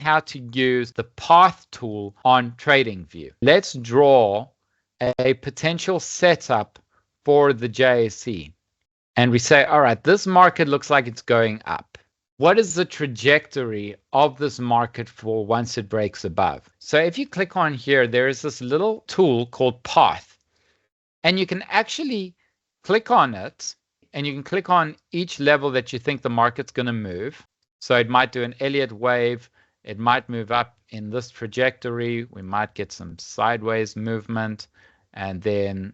how to use the path tool on TradingView. Let's draw a potential setup for the JSE. And we say, all right, this market looks like it's going up. What is the trajectory of this market for once it breaks above? So if you click on here, there is this little tool called path. And you can actually click on it, and you can click on each level that you think the market's going to move. So it might do an Elliott wave. It might move up in this trajectory. We might get some sideways movement, and then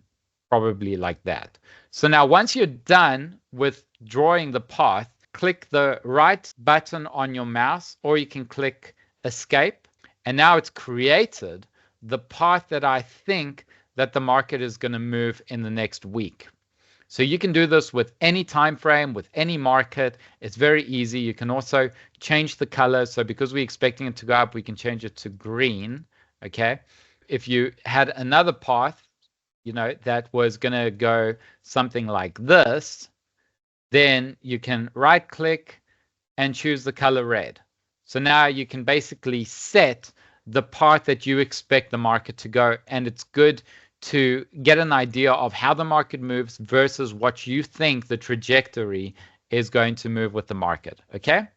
probably like that. So now once you're done with drawing the path, click the right button on your mouse, or you can click escape. And now it's created the path that I think that the market is going to move in the next week. So you can do this with any time frame, with any market. It's very easy. You can also change the color. So because we're expecting it to go up, we can change it to green. Okay. If you had another path, that was going to go something like this, then you can right click and choose the color red. So now you can basically set the path that you expect the market to go, and it's good to get an idea of how the market moves versus what you think the trajectory is going to move with the market. Okay.